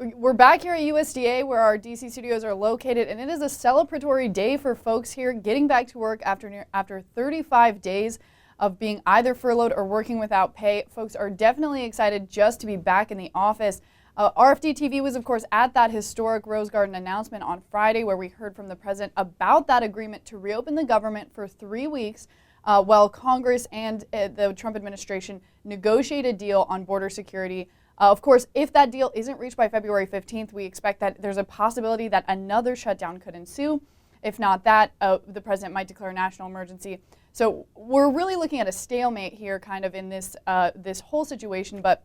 We're back here at USDA where our DC studios are located, and it is a celebratory day for folks here getting back to work after 35 days of being either furloughed or working without pay. Folks are definitely excited just to be back in the office. RFD TV was, of course, at that historic Rose Garden announcement on Friday where we heard from the president about that agreement to reopen the government for 3 weeks while Congress and the Trump administration negotiate a deal on border security. Of course, if that deal isn't reached by February 15th, we expect that there's a possibility that another shutdown could ensue. If not that, the president might declare a national emergency. So we're really looking at a stalemate here kind of in this, this whole situation. But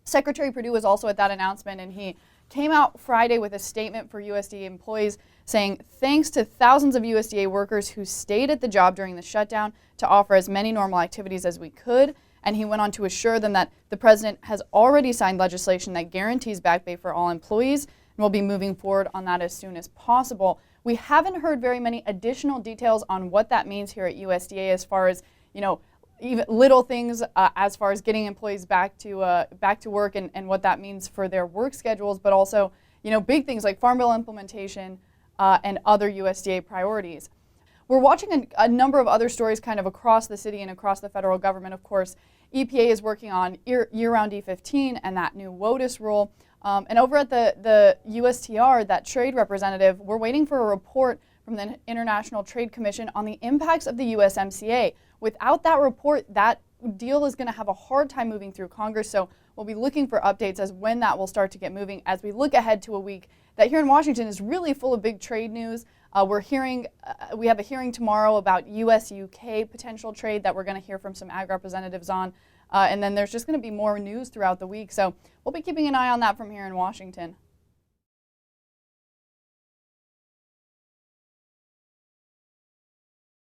Secretary Perdue was also at that announcement, and he came out Friday with a statement for USDA employees saying, thanks to thousands of USDA workers who stayed at the job during the shutdown to offer as many normal activities as we could. And he went on to assure them that the president has already signed legislation that guarantees back pay for all employees, and will be moving forward on that as soon as possible. We haven't heard very many additional details on what that means here at USDA as far as, you know, even little things as far as getting employees back to work and what that means for their work schedules, but also, you know, big things like Farm Bill implementation and other USDA priorities. We're watching a number of other stories kind of across the city and across the federal government. Of course, EPA is working on year-round E15 and that new WOTUS rule. And over at the USTR, that trade representative, we're waiting for a report from the International Trade Commission on the impacts of the USMCA. Without that report, that deal is going to have a hard time moving through Congress. So we'll be looking for updates as when that will start to get moving as we look ahead to a week that here in Washington is really full of big trade news. We have a hearing tomorrow about US-UK potential trade that we're going to hear from some ag representatives on. And then there's just going to be more news throughout the week. So we'll be keeping an eye on that from here in Washington.